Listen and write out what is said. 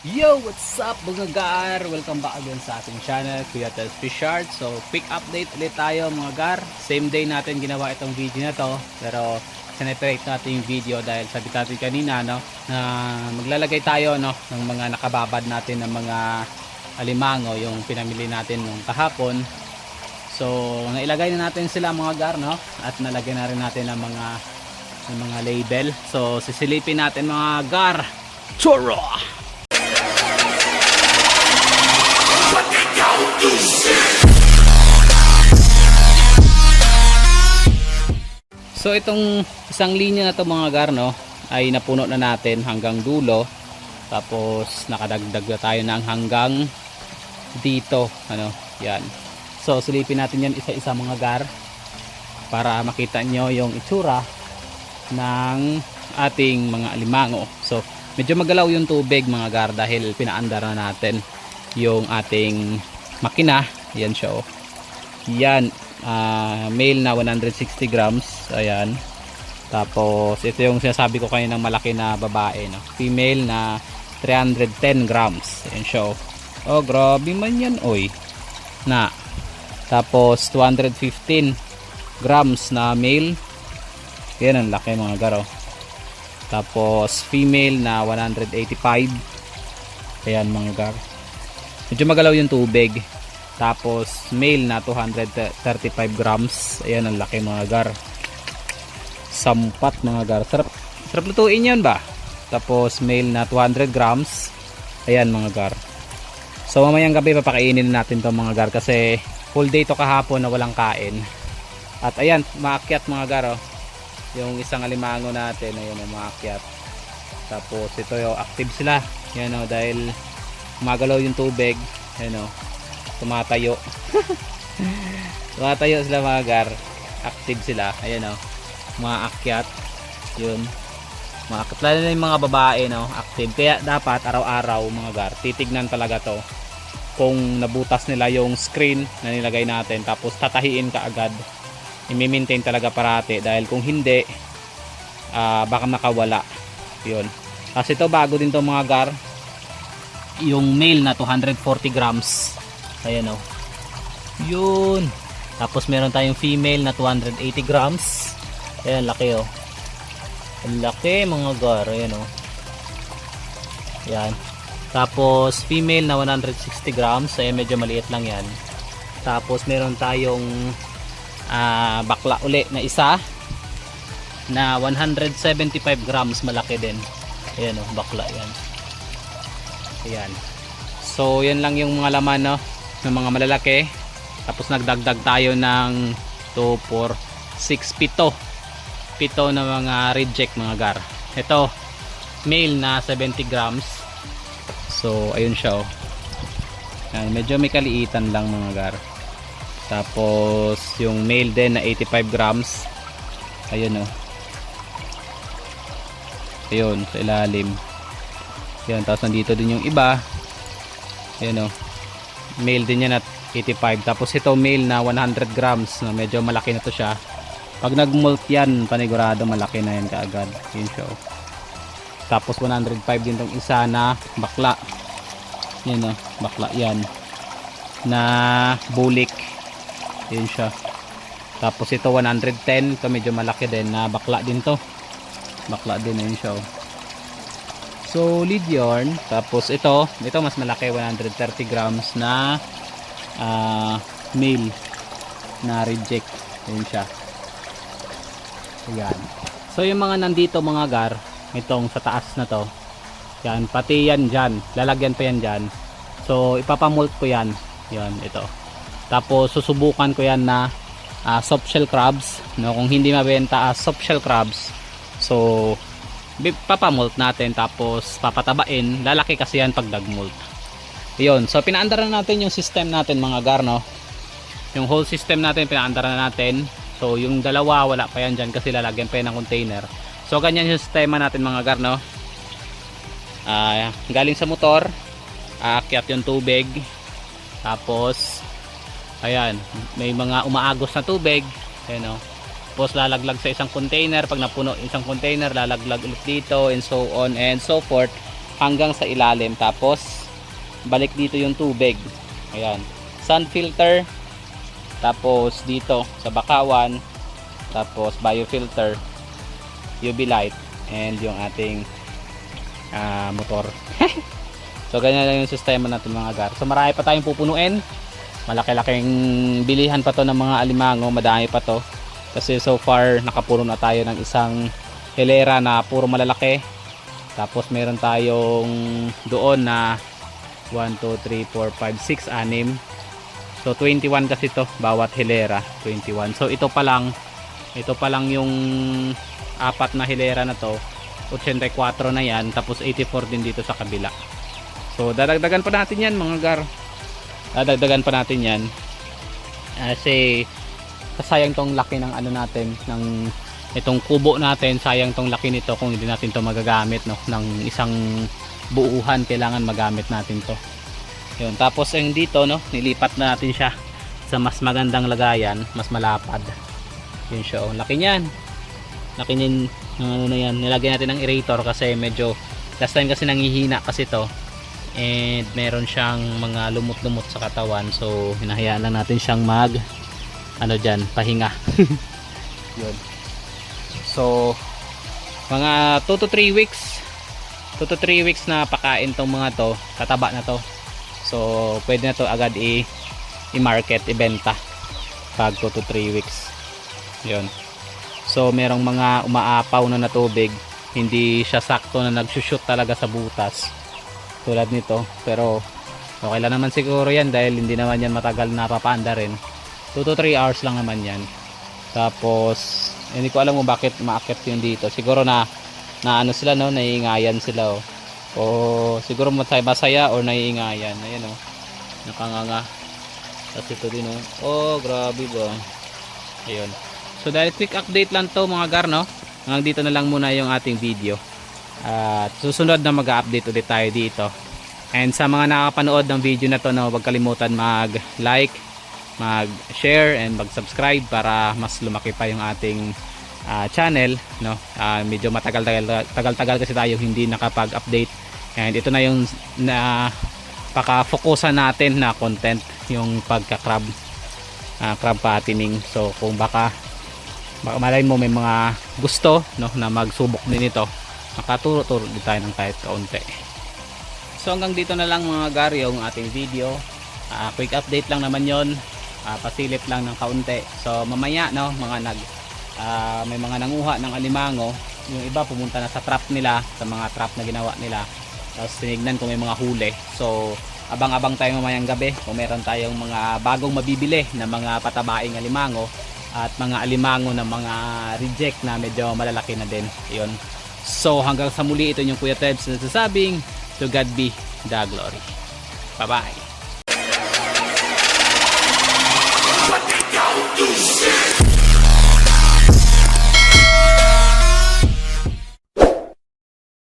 Yo! What's up mga gar? Welcome back again sa ating channel, Kuya Tels Fishart. So, quick update ulit tayo mga gar. Same day natin ginawa itong video na to. Pero, sineperate natin yung video dahil sabi natin kanina, no, na maglalagay tayo, no, ng mga nakababad natin ng mga alimango, yung pinamili natin nung kahapon. So, nailagay na natin sila mga gar, no? At nalagyan na rin natin ng mga label. So, sisilipin natin mga gar. Choro! So itong isang linya na to mga gar, no, ay napuno na natin hanggang dulo. Tapos nakadagdag na tayo ng hanggang dito, ano, yan. So silipin natin yan isa-isa mga gar para makita nyo yung itsura ng ating mga alimango. So medyo magalaw yung tubig mga gar dahil pinaandar na natin yung ating makina. Yan siya, oh. Yan, male na 160 grams. Ayan. Tapos ito yung sinasabi ko kanina ng malaki na babae, no? Female na 310 grams. Ayan siya, oh. Oh, grabe man yan, oy. Na. Tapos 215 grams na male. Yan ang laki mga garo. Tapos female na 185. Ayan mga gar. Medyo magalaw yung tubig. Tapos male na 235 grams. Ayan ang laki mga gar. Sampat mga gar. Sarap lutuin yan ba? Tapos male na 200 grams. Ayan mga gar. So mamayang gabi papakainin natin to mga gar kasi full day to kahapon na walang kain. At ayan, maakyat mga gar, oh. Yung isang alimango natin, ayan, maakyat. Tapos ito yung active sila. Ayan, oh, dahil magalaw yung tubig. Ayan, oh, tumatayo. Tumatayo sila mga gar. Active sila. Ayan, oh, maakyat. Yun, maakyat. Lalo na yung mga babae, no, active. Kaya dapat araw-araw mga gar titignan talaga to kung nabutas nila yung screen na nilagay natin, tapos tatahiin ka agad. I-maintain talaga parati dahil kung hindi baka makawala. Yun. Kasi ito bago din to mga gar, yung male na 240 grams. Ayan, oh. Yun. Tapos meron tayong female na 280 grams. Ayan, laki, oh. Ang laki mga gar. Ayan, oh. Ayan. Tapos female na 160 grams. Ayan, medyo maliit lang yan. Tapos meron tayong bakla uli na isa na 175 grams. Malaki din. Ayan, oh, bakla yan. Ayan. So yan lang yung mga laman, no, ng mga malalaki. Tapos nagdagdag tayo ng 2, 4, 6, 7 na mga reject mga gar. Ito male na 70 grams. So ayun siya, oh. Ayan, medyo may kaliitan lang mga gar. Tapos yung male din na 85 grams. Ayun, oh. Ayun sa ilalim. Yan, tapos nandito din yung iba. Ayan, oh. Male din yan at 85. Tapos ito male na 100 grams, na medyo malaki na to siya. Pag nag-molt yan, panigurado malaki na yan kaagad. Yun siya, oh. Tapos 105 din tong isa na bakla. Yan, oh, bakla yan na bulik. Yun siya. Tapos ito 110. Ito medyo malaki din na bakla din to. Bakla din, yun siya, oh. So lead yarn. Tapos ito mas malaki, 130 grams na male na reject. Yun siya. Ayan. So yung mga nandito mga gar, itong sa taas na to, yan, pati yan dyan, lalagyan pa yan dyan. So ipapamult ko yan. Yan, ito. Tapos susubukan ko yan na soft shell crabs, no? Kung hindi mabenta soft shell crabs, so papamult natin, tapos papatabain. Lalaki kasi yan pag nagmult. Yun, so pinaandaran natin yung system natin mga gar, no? Yung whole system natin pinaandaran natin. So yung dalawa wala pa yan dyan kasi lalagyan pa yan ng container. So ganyan yung sistema natin mga gar, no? Galing sa motor, aakyat yung tubig. Tapos ayan, may mga umaagos na tubig. Ayan, no? Tapos lalaglag sa isang container. Pag napuno isang container, lalaglag ulit dito, and so on and so forth, hanggang sa ilalim, tapos balik dito yung tubig. Ayan, sun filter, tapos dito sa bakawan, tapos biofilter, UV light, and yung ating motor. So ganyan lang yung sistema natin mga gar. So marami pa tayong pupunuin, malaki-laking bilihan pa to ng mga alimango, madami pa to kasi so far nakapuno na tayo ng isang hilera na puro malalaki. Tapos meron tayong doon na 1, 2, 3, 4, 5, 6, 6. So 21 kasi to bawat hilera, 21. So ito pa lang yung apat na hilera na to, 84 na yan, tapos 84 din dito sa kabila. So dadagdagan pa natin yan mga gar, dadagdagan pa natin yan kasi sayang tong laki ng ano natin, ng itong kubo natin, sayang tong laki nito kung hindi natin to magagamit, no, ng isang buuhan. Kailangan magamit natin to. Yun, tapos yung dito, no, nilipat na natin siya sa mas magandang lagayan, mas malapad. Yun siya, oh, laki niyan, laki niyan, ano na yan, nilagyan natin ng aerator kasi medyo last time kasi nangihina kasi to, and meron siyang mga lumot-lumot sa katawan, so hinahayaan lang natin siyang mag ano dyan, pahinga. Yun. So mga 2 to 3 weeks na pakain tong mga to, tataba na to, so pwede na to agad i-market, ibenta pag 2 to 3 weeks. Yun. So merong mga umaapaw na tubig, hindi siya sakto na nagsushoot talaga sa butas tulad nito, pero okay lang naman siguro yan dahil hindi naman yan matagal na papaanda rin. 2 to 3 hours lang naman yan. Tapos hindi ko alam kung bakit maakit yun dito, siguro na ano sila, no, naiingayan sila, o siguro masaya or naiingayan. Ayan, nakanganga. Tapos ito din, oh grabe ba. Ayun. So dahil quick update lang to mga gar, no, hanggang dito na lang muna yung ating video. At susunod na mag-update ulit tayo dito. And sa mga nakapanood ng video na to, no, huwag kalimutan mag-like, mag-share, and mag-subscribe para mas lumaki pa yung ating channel, no. Medyo matagal-tagal kasi tayo hindi nakapag-update. And ito na yung paka-focusan natin na content, yung pagka-crab fattening. So kung baka malay mo may mga gusto, no, na magsubok din ito, makaturo-turo din tayo ng kahit kaunti. So hanggang dito na lang mga gar yung ating video. Quick update lang naman yon, pasilip lang ng kaunti. So mamaya, no, may mga nanguha ng alimango, yung iba pumunta na sa trap nila, sa mga trap na ginawa nila, tapos tinignan kung may mga huli. So abang-abang tayo mamayang gabi kung meron tayong mga bagong mabibili na mga patabaing alimango at mga alimango na mga reject na medyo malalaki na din. Yun. So hanggang sa muli, ito yung Kuya Tebs na nasasabing to God be the glory. Bye bye.